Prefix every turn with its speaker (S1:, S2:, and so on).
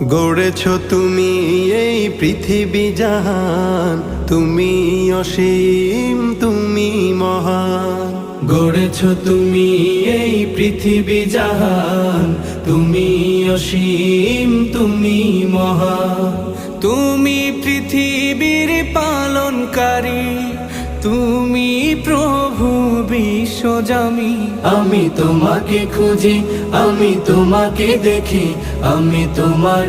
S1: গড়েছ তুমি এই পৃথিবী জাহান, তুমি অসীম, তুমি মহান।
S2: গড়েছ তুমি এই পৃথিবী জাহান, তুমি অসীম, তুমি মহান। তুমি পৃথিবীর পালনকারী, তুমি প্রভু বিশ্বজামি। আমি তোমাকে খুঁজি, আমি তোমাকে দেখি, আমি তোমার